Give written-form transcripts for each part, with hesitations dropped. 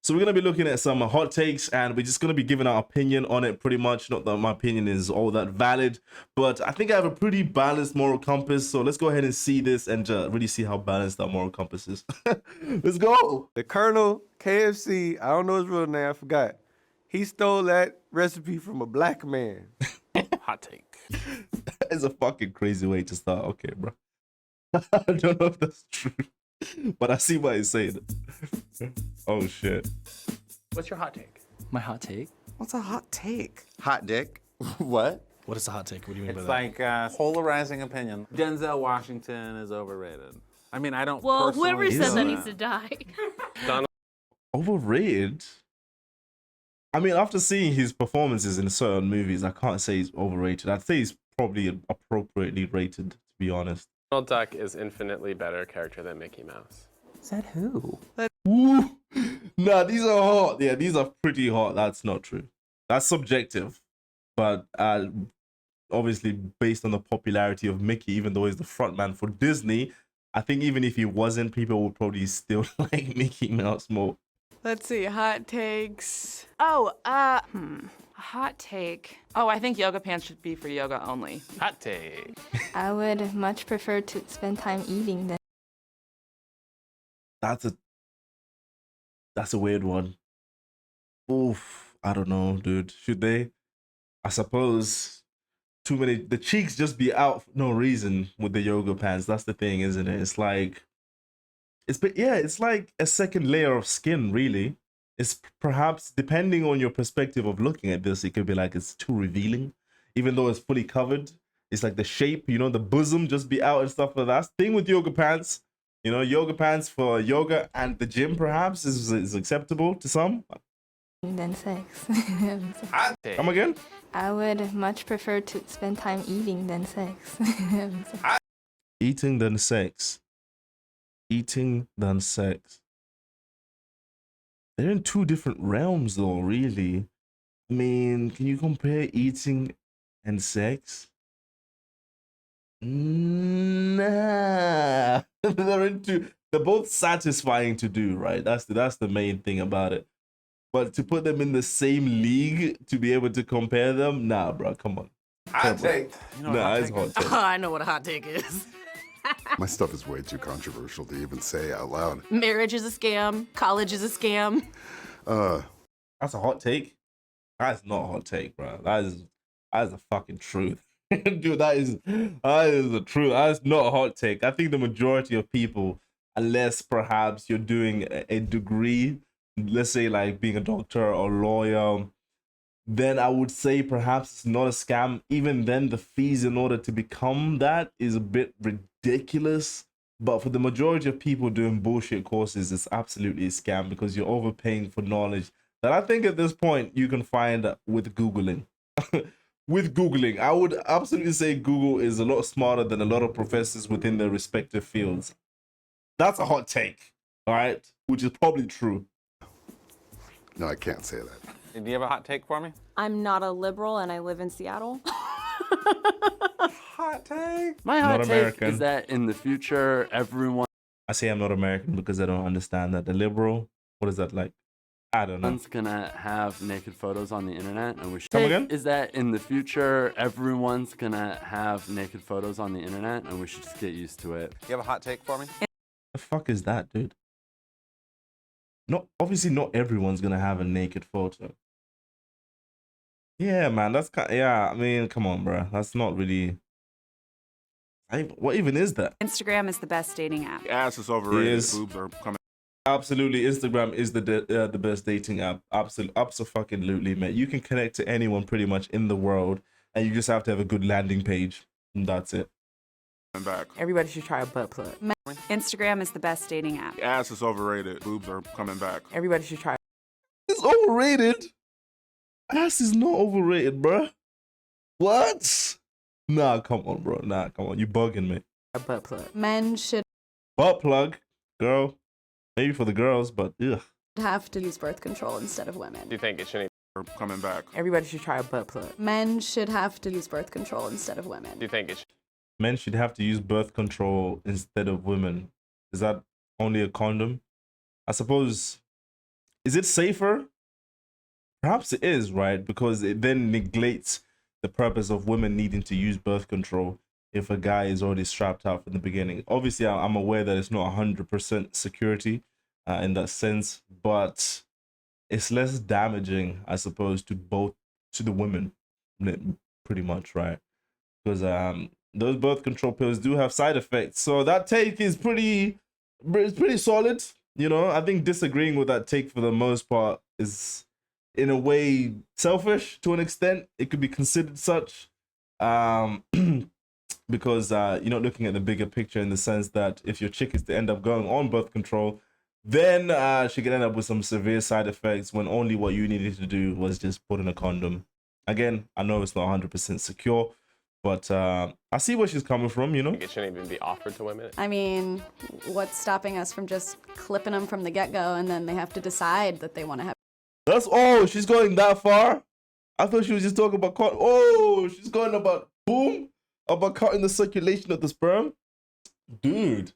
So we're going to be looking at some hot takes, and we're just going to be giving our opinion on it pretty much. Not that my opinion is all that valid, but I think I have a pretty balanced moral compass. So let's go ahead and see this and really see how balanced that moral compass is. Let's go. The Colonel, KFC, I don't know his real name, I forgot. He stole that recipe from a black man. Hot take. That is a fucking crazy way to start. Okay, bro. I don't know if that's true, but I see why he's saying it. Oh, shit. What's your hot take? My hot take? What's a hot take? Hot dick. What? What is a hot take? What do you mean It's by that? like polarizing opinion. Denzel Washington is overrated. I mean, I don't. Well, personally whoever said Is that it? needs to die. Overrated? I mean, after seeing his performances in certain movies, I can't say he's overrated. I'd say he's probably appropriately rated, to be honest. Donald Duck is infinitely better character than Mickey Mouse. Is that who? Woo! Nah, these are hot. Yeah, these are pretty hot. That's not true. That's subjective. But obviously, based on the popularity of Mickey, even though he's the frontman for Disney, I think even if he wasn't, people would probably still like Mickey Mouse more. Let's see, hot takes. Oh, a hot take. Oh, I think yoga pants should be for yoga only. Hot take. I would much prefer to spend time eating than. That's a weird one. Oof, I don't know, dude. Should they? I suppose too many. The cheeks just be out for no reason with the yoga pants. That's the thing, isn't it? It's like, it's like a second layer of skin, really. It's perhaps, depending on your perspective of looking at this, it could be like it's too revealing, even though it's fully covered. It's like the shape, you know, the bosom just be out and stuff like that. That's the thing with yoga pants. You know, yoga pants for yoga and the gym perhaps is acceptable to some. Than sex. Hot take. Come again? I would much prefer to spend time eating than sex. Eating than sex. Eating than sex. They're in two different realms though, really. I mean, can you compare eating and sex? Nah. They're both satisfying to do, right? That's the main thing about it. But to put them in the same league to be able to compare them, nah, bro, come on. Hot take. You know what Nah, hot it's take hot is? take. I know what a hot take is. My stuff is way too controversial to even say out loud. Marriage is a scam. College is a scam. That's a hot take. That's not a hot take, bro. That is a fucking truth. Dude, that is the truth. That's not a hot take. I think the majority of people, unless perhaps you're doing a degree, let's say like being a doctor or lawyer, then I would say perhaps it's not a scam. Even then, the fees in order to become that is a bit ridiculous. But for the majority of people doing bullshit courses, it's absolutely a scam because you're overpaying for knowledge that I think at this point you can find with Googling. With Googling, I would absolutely say Google is a lot smarter than a lot of professors within their respective fields. That's a hot take, all right? Which is probably true. No, I can't say that. Do you have a hot take for me? I'm not a liberal and I live in Seattle. Hot take. My Not hot take American. is that in the future, everyone's I say I'm not American because I don't understand that. The liberal, what is that like? I don't know. gonna have naked photos on the internet, and we should. Come again? Is that in the future, everyone's gonna have naked photos on the internet, and we should just get used to it. You have a hot take for me? The fuck is that, dude? Obviously not everyone's gonna have a naked photo. Yeah, man, that's kind. Yeah, I mean, come on, bro. That's not really. What even is that? Instagram is the best dating app. Ass is overrated. It is. Boobs are coming. Absolutely, Instagram is the best dating app. Absolutely, mate. You can connect to anyone pretty much in the world, and you just have to have a good landing page, and that's it. Back. Everybody should try a butt plug. Instagram is the best dating app. Ass is overrated. Boobs are coming back. Everybody should try. It's overrated. Ass is not overrated, bro. What? Nah, come on, bro. Nah, come on. You bugging me. A butt plug. Men should Butt plug, girl. Maybe for the girls, but ugh. have to use birth control instead of women. Do you think it should? Are coming back. Everybody should try a butt plug. Men should have to use birth control instead of women. Do you think it should? Men should have to use birth control instead of women. Is that only a condom? I suppose Is it safer? Perhaps it is, right? Because it then neglects the purpose of women needing to use birth control if a guy is already strapped out from the beginning. Obviously, I'm aware that it's not 100% security in that sense, but it's less damaging, I suppose, to the women, pretty much, right? Because those birth control pills do have side effects. So that take is pretty solid. You know, I think disagreeing with that take for the most part is, in a way, selfish to an extent. It could be considered such, because you're not looking at the bigger picture in the sense that if your chick is to end up going on birth control, then she can end up with some severe side effects when only what you needed to do was just put in a condom. Again, I know it's not 100% secure, but I see where she's coming from, you know? It shouldn't even be offered to women. I mean, what's stopping us from just clipping them from the get-go and then they have to decide that they want to have... That's all. She's going that far? I thought she was just talking about she's going about boom, about cutting the circulation of the sperm. Dude,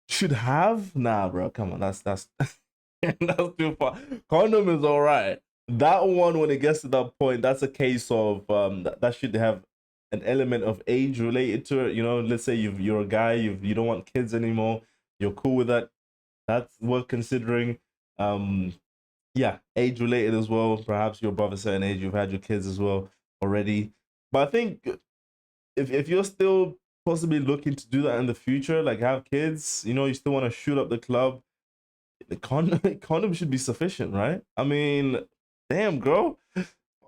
should have? Nah, bro. Come on, that's that's too far. Condom is all right. That one, when it gets to that point, that's a case of that should have an element of age related to it. You know, let's say you're a guy, you don't want kids anymore. You're cool with that. That's worth considering. Yeah, age related as well. Perhaps you're above a certain age, you've had your kids as well already. But I think if you're still possibly looking to do that in the future, like have kids, you know, you still want to shoot up the club, the condom should be sufficient, right? I mean, damn, girl.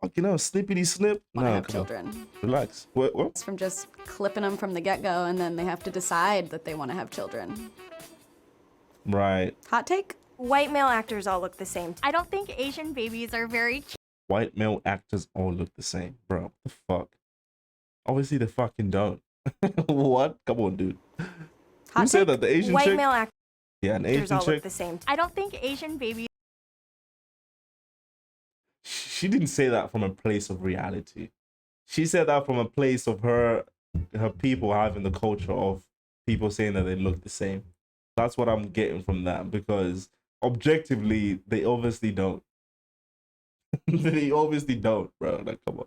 Fucking hell, snippity snip. Want to No, have come on. children. Relax. What? It's from just clipping them from the get-go and then they have to decide that they want to have children. Right. Hot take? White male actors all look the same. I don't think Asian babies are very cute. White male actors all look the same, bro. What the fuck? Obviously, they fucking don't. What? Come on, dude. Who said that? The Asian White chick? male actors Yeah, an Asian all chick. look the same. I don't think Asian babies. She didn't say that from a place of reality. She said that from a place of her people having the culture of people saying that they look the same. That's what I'm getting from that, because objectively, they obviously don't. They obviously don't, bro. Like, come on.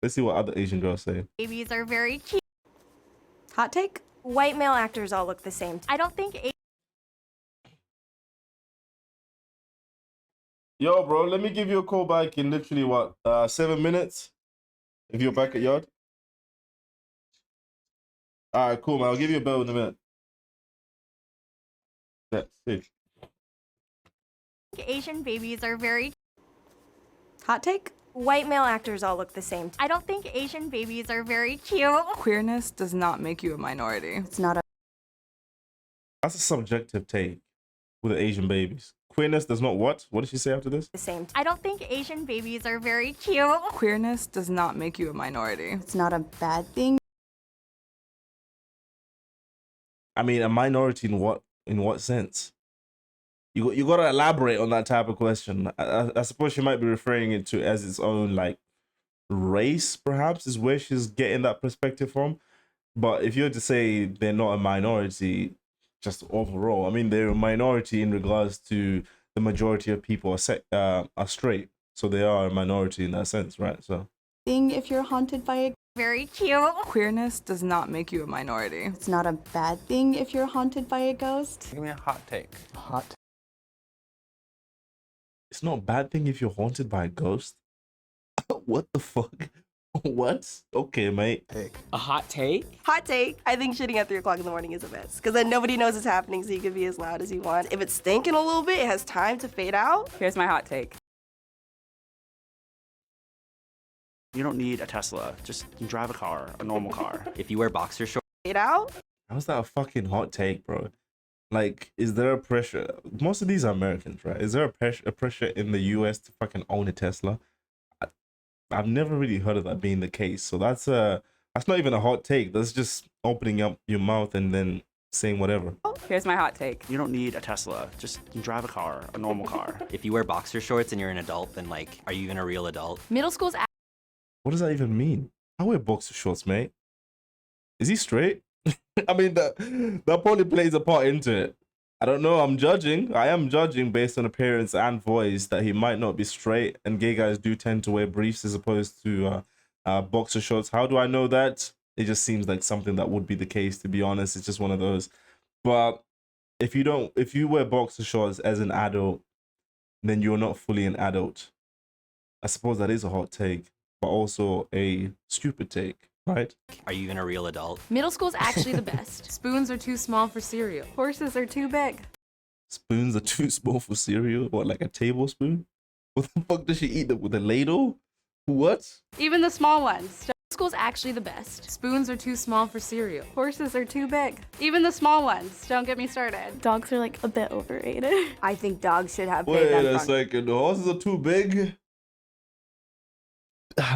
Let's see what other Asian girls say. Babies are very cute. Hot take? White male actors all look the same. I don't think. Yo, bro, let me give you a call back in literally, 7 minutes? If you're back at yard? All right, cool, man. I'll give you a bell in a minute. That's it. Asian babies are very. Hot take? White male actors all look the same. I don't think Asian babies are very cute. Queerness does not make you a minority. It's not a... That's a subjective take with the Asian babies. Queerness does not what? What did she say after this? The same. I don't think Asian babies are very cute. Queerness does not make you a minority. It's not a bad thing. I mean, a minority in what? In what sense? You got to elaborate on that type of question. I suppose she might be referring it to as its own, like, race, perhaps, is where she's getting that perspective from. But if you're to say they're not a minority, just overall, I mean, they're a minority in regards to the majority of people are straight. So they are a minority in that sense, right? So Thing if you're haunted by a... Very cute. Queerness does not make you a minority. It's not a bad thing if you're haunted by a ghost. Give me a hot take. Hot. it's not a bad thing if you're haunted by a ghost. What the fuck? What? Okay, mate. A hot take? Hot take. I think shitting at 3 o'clock in the morning is the best. Because then nobody knows it's happening, so you can be as loud as you want. If it's stinking a little bit, it has time to fade out. Here's my hot take. You don't need a Tesla. Just drive a car, a normal car. If you wear boxer shorts. Fade out. How's that a fucking hot take, bro? Like, is there a pressure? Most of these are Americans, right? Is there a pressure in the US to fucking own a Tesla? I've never really heard of that being the case. So that's not even a hot take. That's just opening up your mouth and then saying whatever. Here's my hot take. You don't need a Tesla. Just drive a car, a normal car. If you wear boxer shorts and you're an adult, then like, are you even a real adult? Middle school's What does that even mean? I wear boxer shorts, mate. Is he straight? I mean, that probably plays a part into it. I don't know. I'm judging. I am judging based on appearance and voice that he might not be straight. And gay guys do tend to wear briefs as opposed to boxer shorts. How do I know that? It just seems like something that would be the case. To be honest, it's just one of those. But if you wear boxer shorts as an adult, then you're not fully an adult. I suppose that is a hot take, but also a stupid take, right? Are you even a real adult? Middle school's actually the best. Spoons are too small for cereal. Horses are too big. Spoons are too small for cereal. What, like a tablespoon? What the fuck does she eat with a ladle? What? Even the small ones. Middle school's actually the best. Spoons are too small for cereal. Horses are too big. Even the small ones. Don't get me started. Dogs are like a bit overrated. I think dogs should have Wait a second. The horses are too big?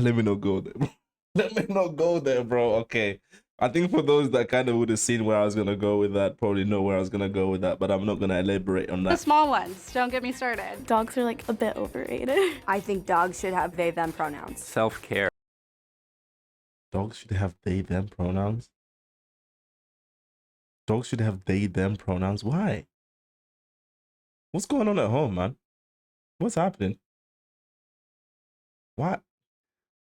Let me not go there. Let me not go there, bro. Okay. I think for those that kind of would have seen where I was going to go with that, probably know where I was going to go with that, but I'm not going to elaborate on The that. small ones. Don't get me started. Dogs are like a bit overrated. I think dogs should have they, them pronouns. Self-care. Dogs should have they, them pronouns? Dogs should have they, them pronouns? Why? What's going on at home, man? What's happening? What?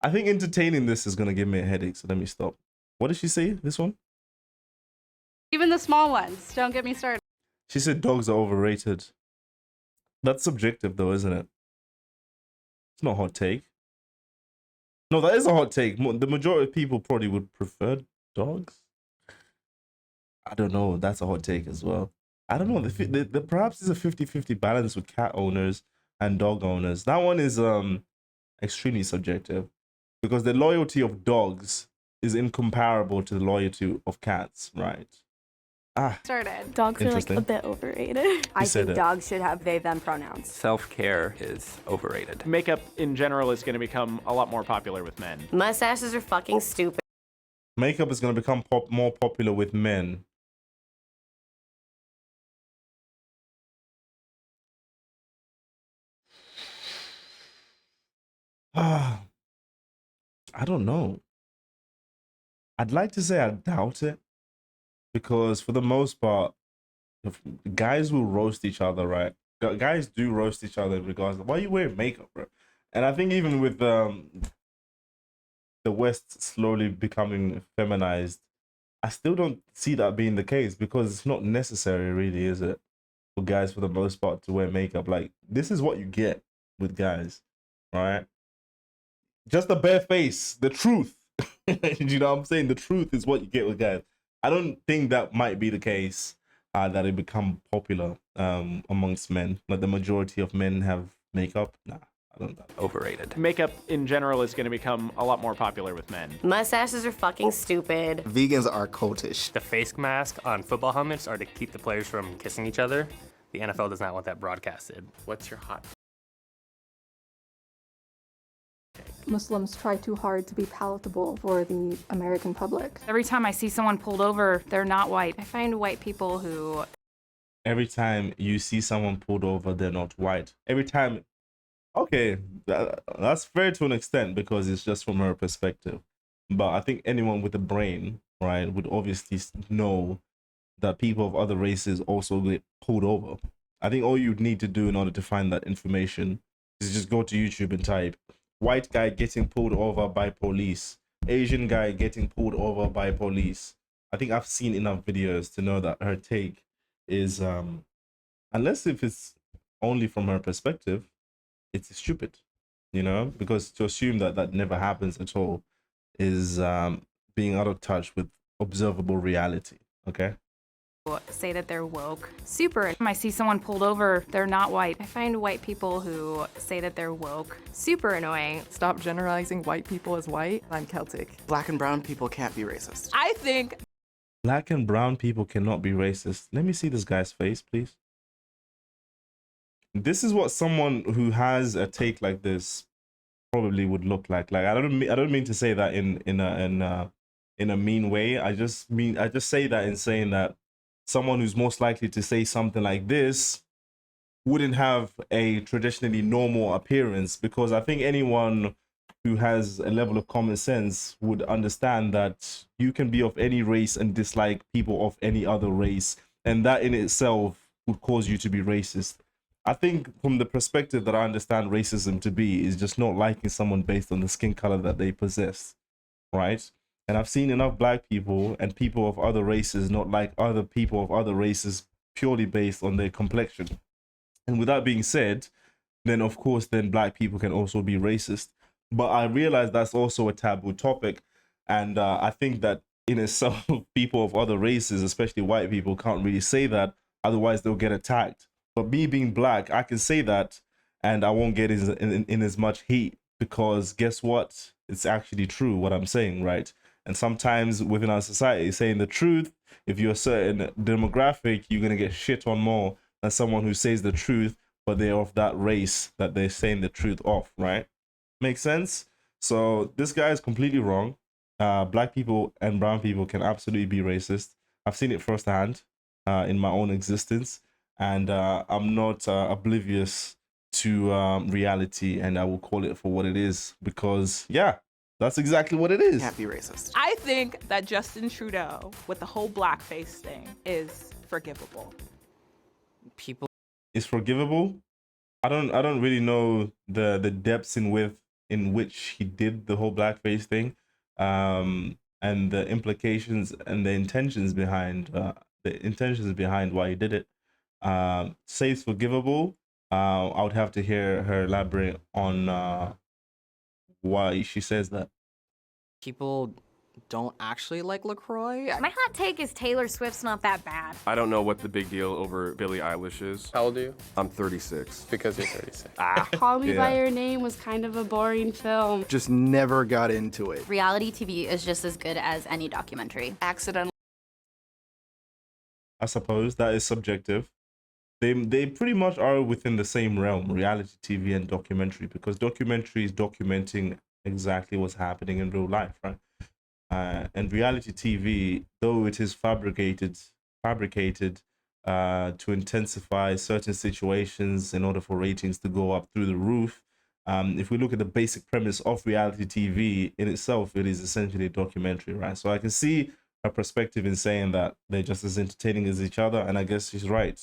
I think entertaining this is going to give me a headache, so let me stop. What did she say, this one? Even the small ones. Don't get me started. She said dogs are overrated. That's subjective though, isn't it? It's not a hot take. No, that is a hot take. The majority of people probably would prefer dogs. I don't know. That's a hot take as well. I don't know. The perhaps there's a 50-50 balance with cat owners and dog owners. That one is extremely subjective because the loyalty of dogs is incomparable to the loyalty of cats, right? Started. Dogs are like Interesting. a bit overrated. I said think it. dogs should have they, them pronouns. Self-care is overrated. Makeup in general is going to become a lot more popular with men. Mustaches are fucking stupid. Makeup is going to become more popular with men. I don't know. I'd like to say I doubt it because for the most part, guys will roast each other, right? Guys do roast each other in regards to why are you wearing makeup, bro? And I think even with the West slowly becoming feminized, I still don't see that being the case because it's not necessary, really, is it? For guys, for the most part, to wear makeup. Like, this is what you get with guys, right? Just a bare face, the truth. You know what I'm saying? The truth is what you get with guys. I don't think that might be the case, that it become popular amongst men. Like the majority of men have makeup. Nah, I don't know. Overrated. Makeup in general is going to become a lot more popular with men. Mustaches are fucking stupid. Vegans are cultish. The face mask on football helmets are to keep the players from kissing each other. The NFL does not want that broadcasted. What's your hot Muslims try too hard to be palatable for the American public. Every time I see someone pulled over, they're not white. I find white people who... Every time you see someone pulled over, they're not white. Every time... Okay, that's fair to an extent because it's just from her perspective. But I think anyone with a brain, right, would obviously know that people of other races also get pulled over. I think all you'd need to do in order to find that information is just go to YouTube and type white guy getting pulled over by police, Asian guy getting pulled over by police. I think I've seen enough videos to know that her take is, unless if it's only from her perspective, it's stupid, you know, because to assume that that never happens at all is being out of touch with observable reality, okay? Say that they're woke. Super. I see someone pulled over, they're not white. I find white people who say that they're woke Super annoying. Stop generalizing white people as white. I'm Celtic. Black and brown people can't be racist. I think Black and brown people cannot be racist. Let me see this guy's face, please. This is what someone who has a take like this probably would look like. Like I don't mean to say that in a mean way. I just say that in saying that someone who's most likely to say something like this wouldn't have a traditionally normal appearance, because I think anyone who has a level of common sense would understand that you can be of any race and dislike people of any other race, and that in itself would cause you to be racist. I think from the perspective that I understand racism to be is just not liking someone based on the skin color that they possess, right? And I've seen enough black people and people of other races not like other people of other races purely based on their complexion. And with that being said, then of course, then black people can also be racist. But I realize that's also a taboo topic. And I think that in itself, people of other races, especially white people, can't really say that. Otherwise, they'll get attacked. But me being black, I can say that and I won't get in as much heat because guess what? It's actually true what I'm saying, right? And sometimes within our society, saying the truth, if you're a certain demographic, you're going to get shit on more than someone who says the truth, but they're of that race that they're saying the truth of, right? Makes sense? So this guy is completely wrong. Black people and brown people can absolutely be racist. I've seen it firsthand in my own existence. And I'm not oblivious to reality, and I will call it for what it is because, yeah, that's exactly what it is. Can't be racist. I think that Justin Trudeau with the whole blackface thing is forgivable. People It's forgivable. I don't really know the depths in which he did the whole blackface thing, and the implications and the intentions behind why he did it. Say it's forgivable. I would have to hear her elaborate on why she says that. people don't actually like LaCroix. My hot take is Taylor Swift's not that bad. I don't know what the big deal over Billie Eilish is. How old are you? I'm 36. Because you're 36. Call Me By Your Name was kind of a boring film. Just never got into it. Reality TV is just as good as any documentary. Accidentally. I suppose that is subjective. They pretty much are within the same realm, reality TV and documentary, because documentary is documenting exactly what's happening in real life, right? And reality TV, though it is fabricated to intensify certain situations in order for ratings to go up through the roof. If we look at the basic premise of reality TV in itself, it is essentially a documentary, right? So I can see her perspective in saying that they're just as entertaining as each other, and I guess she's right,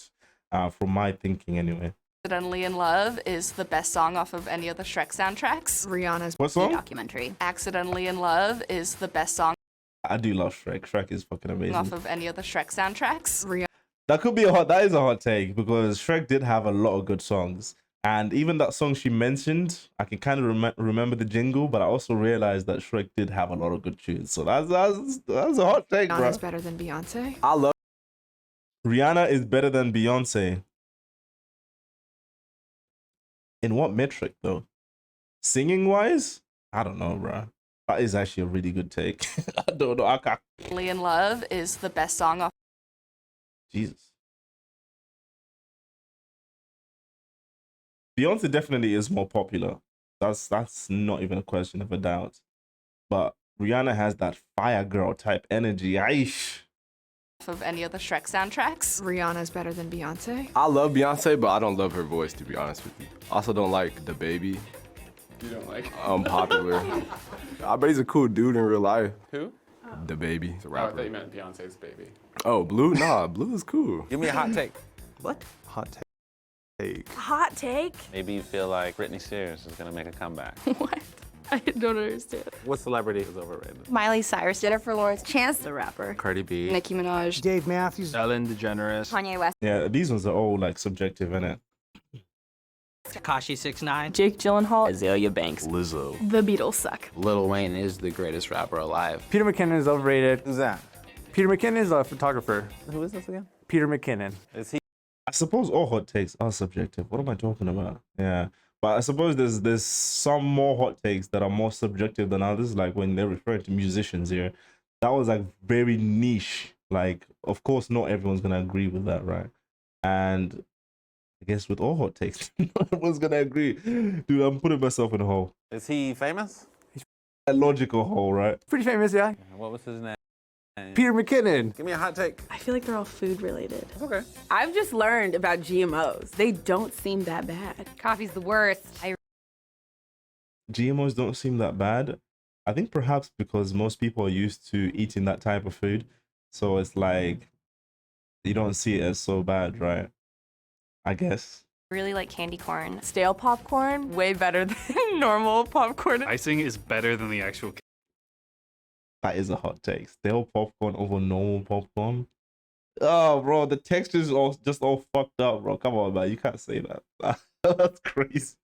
from my thinking anyway. Accidentally in Love is the best song off of any of the Shrek soundtracks. Rihanna's What song? Documentary. Accidentally in Love is the best song I do love Shrek. Shrek is fucking amazing. off of any of the Shrek soundtracks. That is a hot take because Shrek did have a lot of good songs. And even that song she mentioned, I can kind of remember the jingle, but I also realized that Shrek did have a lot of good tunes. So that's a hot take, bro. Rihanna's better than Beyonce. I love Rihanna is better than Beyonce. In what metric, though? Singing wise? I don't know, bro. That is actually a really good take. I don't know. Accidentally in Love is the best song off. Jesus. Beyonce definitely is more popular. That's not even a question of a doubt. But Rihanna has that fire girl type energy. Aish. Of any of the Shrek soundtracks. Rihanna's better than Beyonce. I love Beyonce, but I don't love her voice, to be honest with you. I also don't like the baby. You don't like Unpopular. I bet he's a cool dude in real life. Who? The baby. He's a Oh, I rapper. thought you meant Beyonce's baby. Oh, Blue? Nah, Blue is cool. Give me a hot take. What? Hot take. Hot take? Maybe you feel like Britney Spears is gonna make a comeback. What? I don't understand. What celebrity is overrated? Miley Cyrus, Jennifer Lawrence, Chance the Rapper, Cardi B. Nicki Minaj, Dave Matthews. Ellen DeGeneres. Kanye West, Yeah, these ones are all like subjective, innit? Tekashi 6ix9ine, Jake Gyllenhaal. Azalea Banks, Lizzo. The Beatles suck. Lil Wayne is the greatest rapper alive. Peter McKinnon is overrated. Who's that? Peter McKinnon is a photographer. Who is this again? Peter McKinnon. Is he? I suppose all hot takes are subjective. What am I talking about? Yeah. But I suppose there's some more hot takes that are more subjective than others, like when they're referring to musicians here. That was like very niche. Like, of course, not everyone's gonna agree with that, right? And I guess with all hot takes, not everyone's gonna agree. Dude, I'm putting myself in a hole. Is he famous? A logical hole, right? Pretty famous, yeah. What was his name? Peter McKinnon. Give me a hot take. I feel like they're all food related. It's okay. I've just learned about GMOs. They don't seem that bad. Coffee's the worst. GMOs don't seem that bad. I think perhaps because most people are used to eating that type of food. So it's like, you don't see it as so bad, right? I guess. Really like candy corn. Stale popcorn, way better than normal popcorn. Icing is better than the actual cake. That is a hot take. Stale popcorn over normal popcorn. Oh, bro, the texture's all fucked up, bro. Come on, man. You can't say that. That's crazy.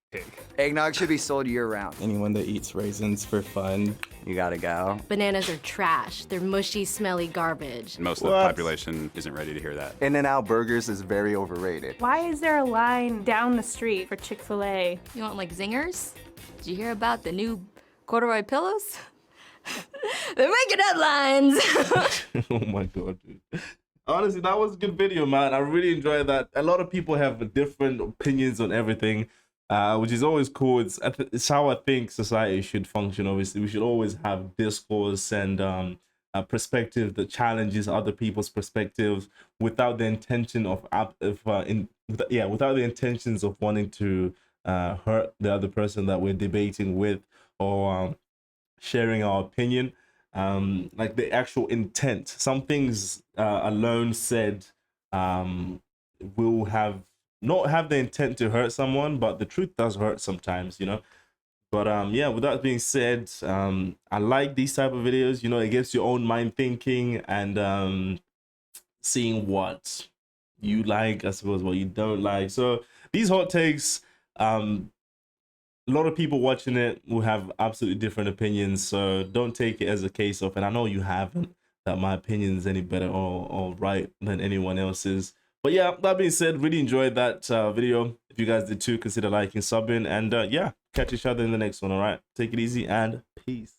Eggnog should be sold year-round. Anyone that eats raisins for fun, you gotta go. Bananas are trash. They're mushy, smelly garbage. Most of the population isn't ready to hear that. In-N-Out Burgers is very overrated. Why is there a line down the street for Chick-fil-A? You want like zingers? Did you hear about the new corduroy pillows? They're making headlines. Oh my god, dude. Honestly, that was a good video, man. I really enjoyed that. A lot of people have different opinions on everything, which is always cool. It's how I think society should function. Obviously, we should always have discourse and a perspective that challenges other people's perspectives without the intention of without the intentions of wanting to hurt the other person that we're debating with or sharing our opinion. Like the actual intent. Some things alone said will not have the intent to hurt someone, but the truth does hurt sometimes, you know. But yeah, with that being said, I like these type of videos. You know, it gets your own mind thinking and seeing what you like, I suppose, what you don't like. So these hot takes, a lot of people watching it will have absolutely different opinions, so don't take it as a case of, and I know you haven't, that my opinion is any better or right than anyone else's. But yeah, that being said, really enjoyed that video. If you guys did too, consider liking, subbing, and yeah, catch each other in the next one, all right? Take it easy and peace.